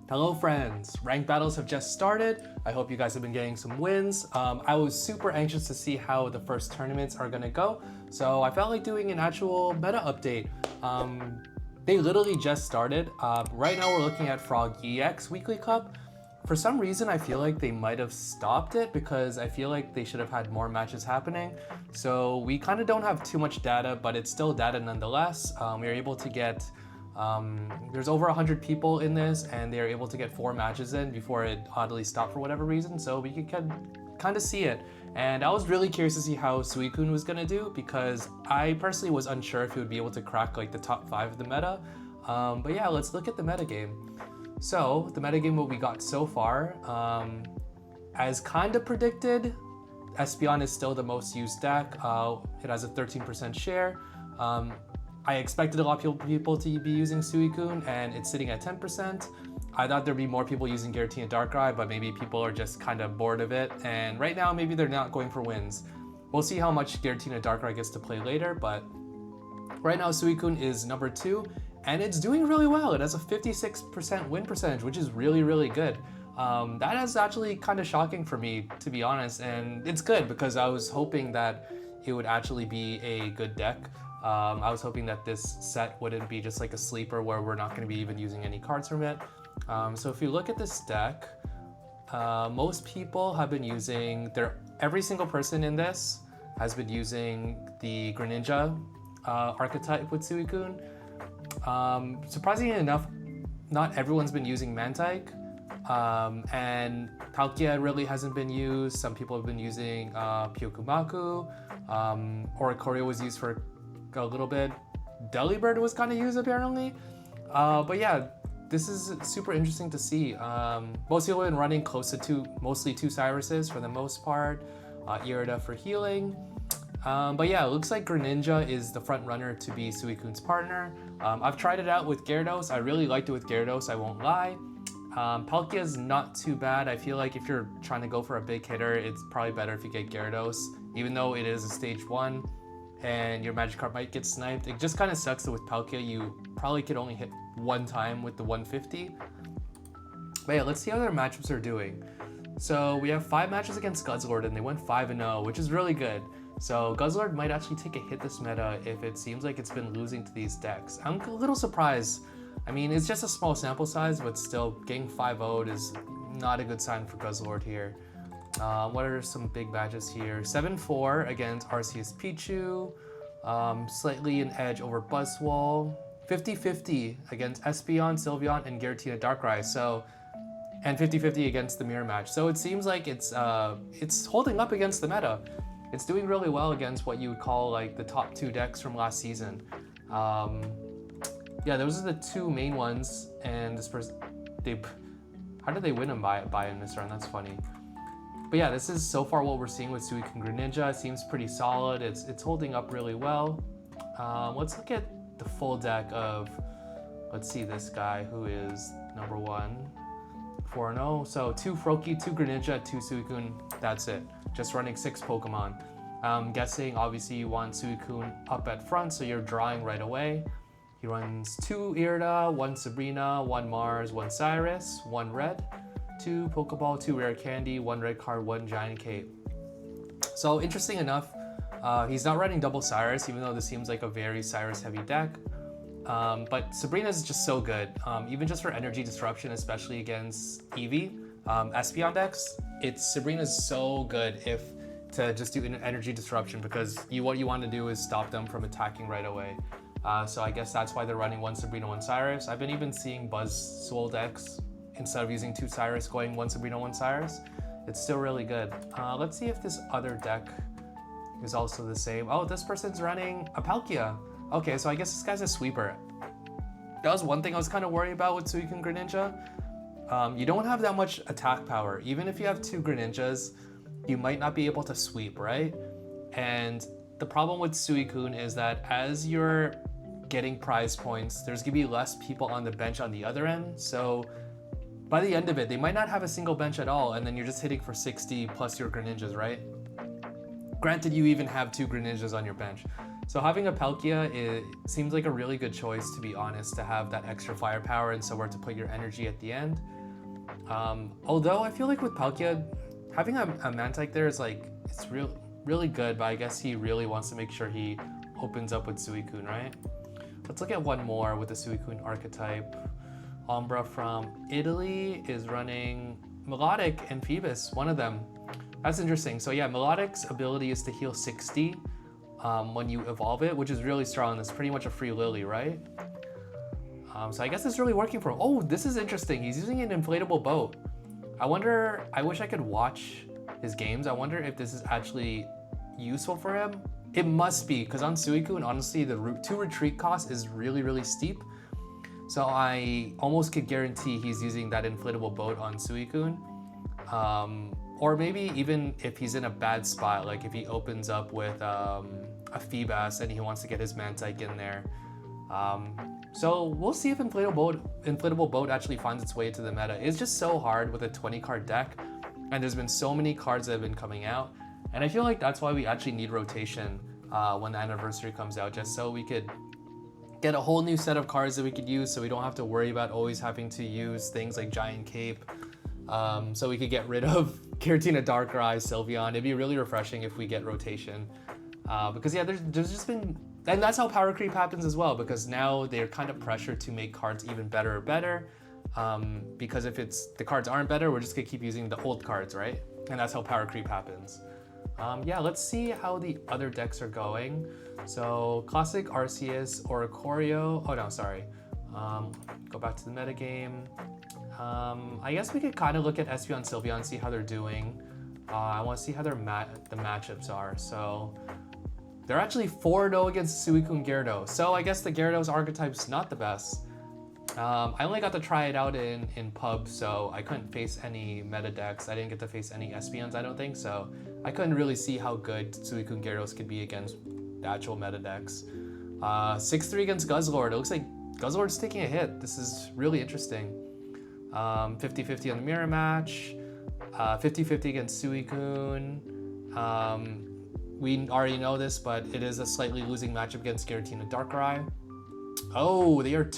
Hello friends, ranked battles have just started. I hope you guys have been getting some wins. I was super anxious to see how the first tournaments are gonna go, so I felt like doing an actual meta update. They literally just started. Right now we're looking at Frog EX Weekly Cup. For some reason I feel like they might have stopped it because I feel like they should have had more matches happening. So we kind of don't have too much data, but it's still data nonetheless. We are able to get there's over 100 people in this, and they're able to get 4 matches in before it oddly stopped for whatever reason, so we could kind of see it. And I was really curious to see how Suicune was gonna do, because I personally was unsure if he would be able to crack like the top 5 of the meta. But yeah, let's look at the metagame. So the metagame what we got so far, as kind of predicted, Espeon is still the most used deck. It has a 13% share. I expected a lot of people to be using Suicune, and it's sitting at 10%. I thought there'd be more people using Giratina Darkrai, but maybe people are just kind of bored of it. And right now, maybe they're not going for wins. We'll see how much Giratina Darkrai gets to play later, but right now Suicune is number 2, and it's doing really well. It has a 56% win percentage, which is really, really good. That is actually kind of shocking for me, to be honest, and it's good because I was hoping that it would actually be a good deck. I was hoping that this set wouldn't be just like a sleeper where we're not going to be even using any cards from it. So if you look at this deck, most people have been using every single person in this has been using the Greninja archetype with Suicune. Surprisingly enough, not everyone's been using Mantike, and Palkia really hasn't been used. Some people have been using Pyokumaku. Oricorio was used for a little bit. Delibird was kind of used apparently. But yeah, this is super interesting to see. Most people have been running close to mostly 2 Cyruses for the most part. Irida for healing. But yeah, it looks like Greninja is the front runner to be Suicune's partner. I've tried it out with Gyarados. I really liked it with Gyarados, I won't lie. Palkia is not too bad. I feel like if you're trying to go for a big hitter, it's probably better if you get Gyarados, even though it is a stage 1. And your Magikarp might get sniped. It just kind of sucks that with Palkia you probably could only hit 1 time with the 150. But yeah, let's see how their matchups are doing. So we have 5 matches against Guzzlord, and they went 5-0, which is really good. So Guzzlord might actually take a hit this meta if it seems like it's been losing to these decks. I'm a little surprised. I mean, it's just a small sample size, but still, getting 5-0'd is not a good sign for Guzzlord here. What are some big matches here? 7-4 against Arceus Pichu, slightly an edge over Buzzwole, 50-50 against Espeon, Sylveon, and Giratina Darkrai. So, and 50-50 against the mirror match. So it seems like it's holding up against the meta. It's doing really well against what you would call like the top 2 decks from last season. Yeah, those are the 2 main ones, and this person, how did they win them by in this round? That's funny. But yeah, this is so far what we're seeing with Suicune Greninja. It seems pretty solid. It's holding up really well. Let's look at the full deck of, let's see, this guy who is number 1, 4-0. So 2 Froakie, 2 Greninja, 2 Suicune. That's it. Just running 6 Pokemon. I'm guessing obviously you want Suicune up at front, so you're drawing right away. He runs 2 Irida, 1 Sabrina, 1 Mars, 1 Cyrus, 1 Red. 2 Pokeball, 2 Rare Candy, 1 Red Card, 1 Giant Cape. So interesting enough, he's not running double Cyrus, even though this seems like a very Cyrus heavy deck. But Sabrina is just so good, even just for energy disruption, especially against Eevee, Espeon decks. Sabrina's so good to just do an energy disruption, because what you want to do is stop them from attacking right away. So I guess that's why they're running 1 Sabrina, 1 Cyrus. I've been even seeing Buzzwole decks, instead of using 2 Cyrus, going 1 Sabrina, 1 Cyrus. It's still really good. Let's see if this other deck is also the same. Oh, this person's running a Palkia. Okay, so I guess this guy's a sweeper. That was one thing I was kind of worried about with Suicune Greninja. You don't have that much attack power. Even if you have 2 Greninjas, you might not be able to sweep, right? And the problem with Suicune is that as you're getting prize points, there's gonna be less people on the bench on the other end. So by the end of it, they might not have a single bench at all, and then you're just hitting for 60 plus your Greninjas, right? Granted, you even have 2 Greninjas on your bench. So having a Palkia, it seems like a really good choice, to be honest, to have that extra firepower and somewhere to put your energy at the end. Although I feel like with Palkia, having a Mantike there is like, it's really good, but I guess he really wants to make sure he opens up with Suicune, right? Let's look at one more with the Suicune archetype. Umbra from Italy is running Melodic and Phoebus, one of them. That's interesting. So yeah, Melodic's ability is to heal 60 when you evolve it, which is really strong. That's pretty much a free Lily, right? So I guess it's really working for him. Oh, this is interesting. He's using an inflatable boat. I wish I could watch his games. I wonder if this is actually useful for him. It must be, because on Suicune, honestly, the route to retreat cost is really steep. So I almost could guarantee he's using that inflatable boat on Suicune. Or maybe even if he's in a bad spot, like if he opens up with a Feebas and he wants to get his Mantike in there. So we'll see if inflatable boat actually finds its way to the meta. It's just so hard with a 20 card deck, and there's been so many cards that have been coming out, and I feel like that's why we actually need rotation when the anniversary comes out, just so we could get a whole new set of cards that we could use, so we don't have to worry about always having to use things like Giant Cape. So we could get rid of Giratina Darkrai, Sylveon. It'd be really refreshing if we get rotation. Because yeah, there's just been, and that's how power creep happens as well, because now they're kind of pressured to make cards even better. Because if the cards aren't better, we're just gonna keep using the old cards, right? And that's how power creep happens. Yeah, let's see how the other decks are going. So classic Arceus, Oricorio, oh no, sorry. Go back to the metagame. I guess we could kind of look at Espeon, Sylveon, see how they're doing. I want to see how the matchups are. So they're actually 4-0 against Suicune Gyarados. So I guess the Gyarados archetype's not the best. I only got to try it out in pub, so I couldn't face any meta decks. I didn't get to face any Espeons, I don't think, so I couldn't really see how good Suicune Gyarados could be against the actual meta decks. 6-3 against Guzzlord. It looks like Guzzlord's taking a hit. This is really interesting. 50-50 on the mirror match. 50-50 against Suicune. We already know this, but it is a slightly losing matchup against Giratina Darkrai. Oh, they are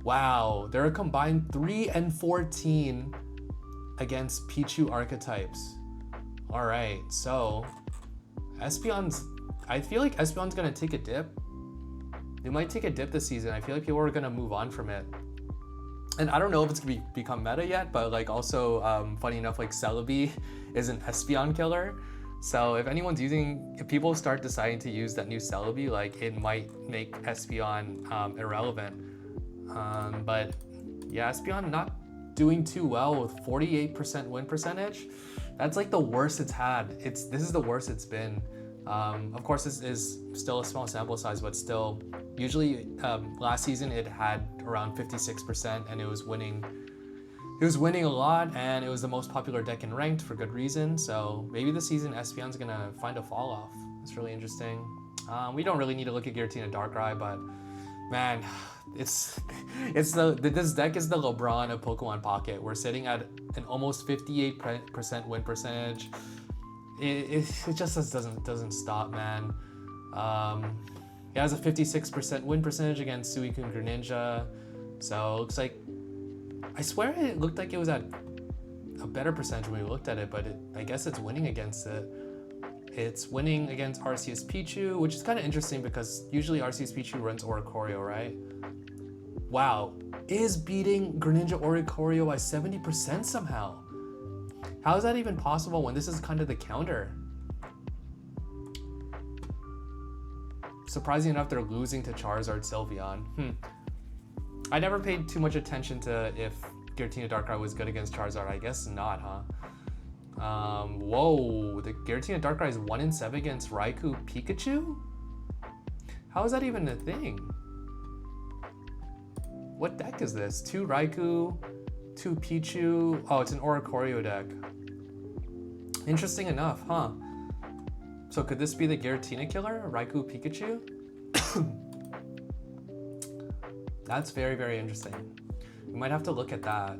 wow, they're a combined 3-14 against Pichu archetypes. All right, so I feel like Espeon's gonna take a dip. They might take a dip this season. I feel like people are gonna move on from it. And I don't know if it's gonna become meta yet, but like also, funny enough, like Celebi is an Espeon killer. So if people start deciding to use that new Celebi, like it might make Espeon irrelevant. But yeah, Espeon not doing too well with 48% win percentage. That's like the worst it's had. This is the worst it's been. Of course, this is still a small sample size, but still, usually last season it had around 56% and it was winning. It was winning a lot, and it was the most popular deck in ranked for good reason. So maybe this season Espeon's gonna find a fall off. It's really interesting. We don't really need to look at Giratina Darkrai, but man, this deck is the LeBron of Pokemon Pocket. We're sitting at an almost 58% win percentage. It just doesn't stop, man. It has a 56% win percentage against Suicune Greninja. So it looks like, I swear it looked like it was at a better percentage when we looked at it, but I guess it's winning against it. It's winning against Arceus Pichu, which is kind of interesting because usually Arceus Pichu runs Oricorio, right? Wow, is beating Greninja Oricorio by 70% somehow. How is that even possible when this is kind of the counter? Surprising enough, they're losing to Charizard Sylveon. I never paid too much attention to if Giratina Darkrai was good against Charizard. I guess not, huh? Whoa, the Giratina Darkrai is 1-7 against Raikou Pikachu? How is that even a thing? What deck is this? 2 Raikou, 2 Pichu. Oh, it's an Oricorio deck. Interesting enough, huh? So could this be the Giratina killer, Raikou Pikachu? That's very, very interesting. We might have to look at that.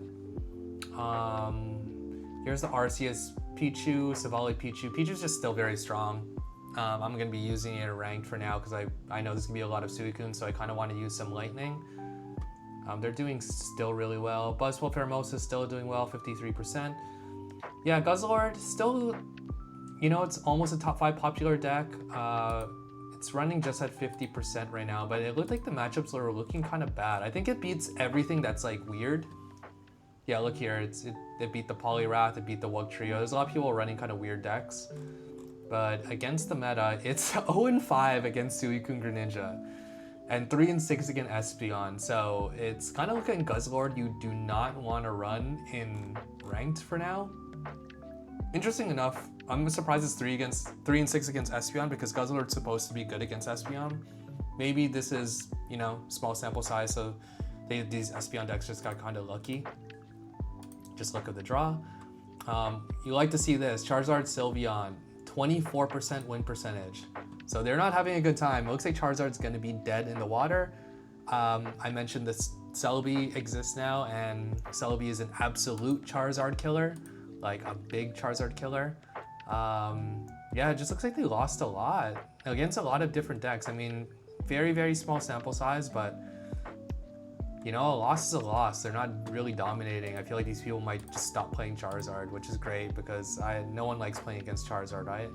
Here's the Arceus Pichu, Savali Pichu. Pichu's just still very strong. I'm going to be using it ranked for now because I know there's going to be a lot of Suicune, so I kind of want to use some lightning. They're doing still really well. Buzzwole Pheromosa is still doing well, 53%. Yeah, Guzzlord still, you know, it's almost a top 5 popular deck. It's running just at 50% right now, but it looked like the matchups are looking kind of bad. I think it beats everything that's like weird. Yeah, look here, it beat the Poliwrath, it beat the Wug Trio. There's a lot of people running kind of weird decks. But against the meta, it's 0-5 against Suicune Greninja. And 3-6 against Espeon. So it's kind of looking Guzzlord you do not want to run in ranked for now. Interesting enough, I'm surprised it's 3-6 against Espeon because Guzzlord's supposed to be good against Espeon. Maybe this is, you know, small sample size, so these Espeon decks just got kind of lucky. Just look at the draw. You like to see this, Charizard, Sylveon, 24% win percentage. So they're not having a good time. It looks like Charizard's gonna be dead in the water. I mentioned this Celebi exists now, and Celebi is an absolute Charizard killer, like a big Charizard killer. Yeah, it just looks like they lost a lot against a lot of different decks. I mean, very, very small sample size, but you know, a loss is a loss. They're not really dominating. I feel like these people might just stop playing Charizard, which is great because no one likes playing against Charizard, right?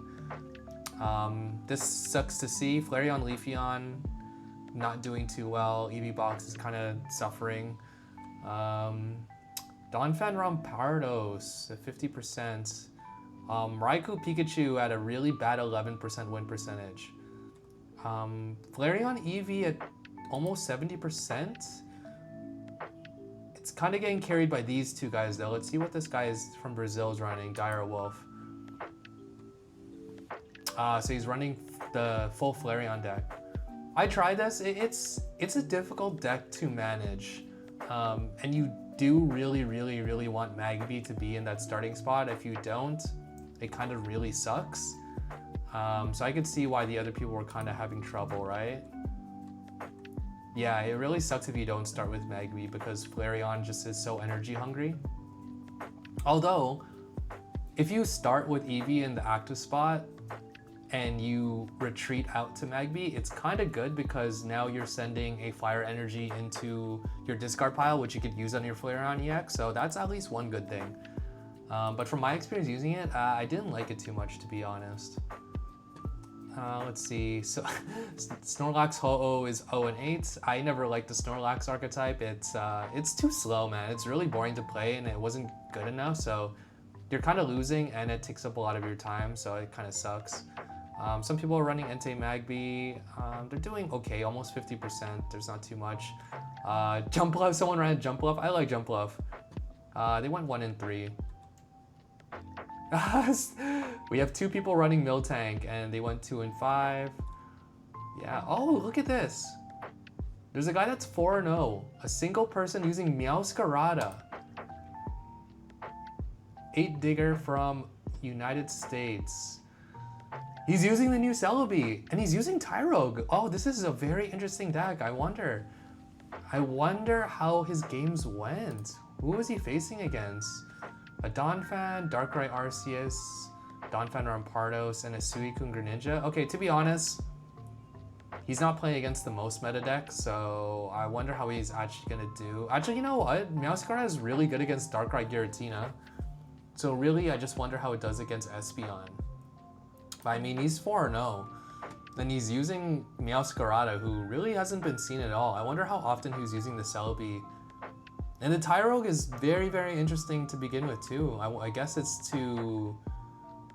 This sucks to see. Flareon, Leafeon, not doing too well. EV Box is kind of suffering. Donphan, Rampardos at 50%. Raikou, Pikachu at a really bad 11% win percentage. Flareon, Eevee at almost 70%. It's kind of getting carried by these two guys though. Let's see what this guy is from Brazil is running, Dire Wolf. So he's running the full Flareon deck. I tried this, it's a difficult deck to manage. And you do really, really, really want Magby to be in that starting spot. If you don't, it kind of really sucks. So I could see why the other people were kind of having trouble, right? Yeah, it really sucks if you don't start with Magby because Flareon just is so energy hungry. Although, if you start with Eevee in the active spot and you retreat out to Magby, it's kind of good because now you're sending a fire energy into your discard pile, which you could use on your Flareon EX, so that's at least one good thing. But from my experience using it, I didn't like it too much, to be honest. Let's see, so Snorlax Ho-Oh is 0-8. I never liked the Snorlax archetype. It's too slow, man. It's really boring to play and it wasn't good enough, so you're kind of losing and it takes up a lot of your time, so it kind of sucks. Some people are running Entei Magby. They're doing okay, almost 50%. There's not too much. Jumpluff, someone ran Jumpluff. I like Jumpluff. They went 1-3. We have two people running Miltank and they went 2-5. Yeah, oh, look at this. There's a guy that's 4-0. A single person using Meowscarada. 8 Digger from United States. He's using the new Celebi and he's using Tyrogue. Oh, this is a very interesting deck. I wonder how his games went. Who was he facing against? A Donphan, Darkrai Arceus, Donphan Rampardos, and a Suicune Greninja. Okay, to be honest, he's not playing against the most meta decks, so I wonder how he's actually gonna do. Actually, you know what? Meowscarada is really good against Darkrai Giratina. So really, I just wonder how it does against Espeon. But I mean, he's 4-0. Then he's using Meowscarada, who really hasn't been seen at all. I wonder how often he's using the Celebi. And the Tyrogue is very, very interesting to begin with too. I guess it's to...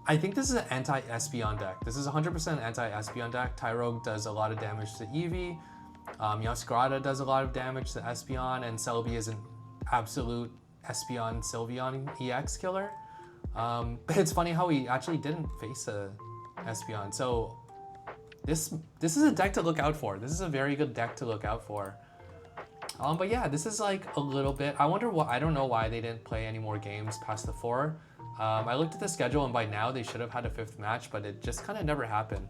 I think this is an anti-Espeon deck. This is 100% anti-Espeon deck. Tyrogue does a lot of damage to Eevee. Meowscarada does a lot of damage to Espeon, and Celebi is an absolute Espeon Sylveon EX killer. But it's funny how he actually didn't face a Espeon. So this is a deck to look out for. This is a very good deck to look out for. But yeah, this is like a little bit, I wonder why, I don't know why they didn't play any more games past the 4. I looked at the schedule and by now they should have had a 5th match, but it just kind of never happened.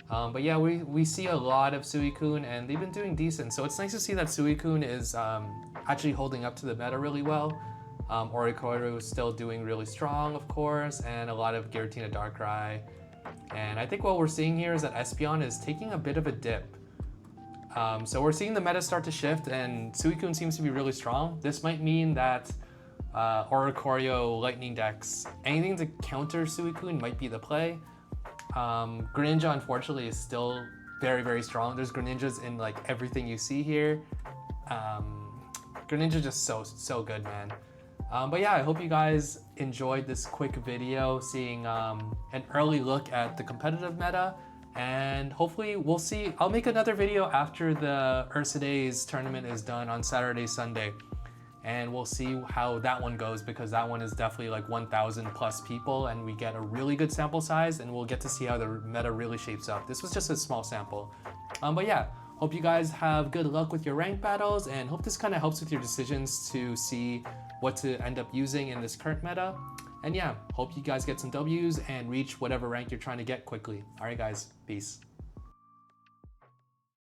But yeah, we see a lot of Suicune and they've been doing decent. So it's nice to see that Suicune is actually holding up to the meta really well. Oricorio is still doing really strong, of course, and a lot of Giratina Darkrai And I think what we're seeing here is that Espeon is taking a bit of a dip. So we're seeing the meta start to shift, and Suicune seems to be really strong. This might mean that Oricorio, Lightning decks, anything to counter Suicune might be the play. Greninja, unfortunately, is still very, very strong. There's Greninjas in like everything you see here. Greninja just so good, man. But yeah, I hope you guys enjoyed this quick video, seeing an early look at the competitive meta. And hopefully we'll see. I'll make another video after the Ursiiday's tournament is done on Saturday, Sunday. And we'll see how that one goes, because that one is definitely like 1,000 plus people and we get a really good sample size, and we'll get to see how the meta really shapes up. This was just a small sample. But yeah, hope you guys have good luck with your rank battles, and hope this kind of helps with your decisions to see what to end up using in this current meta. And yeah, hope you guys get some W's and reach whatever rank you're trying to get quickly. All right, guys, peace.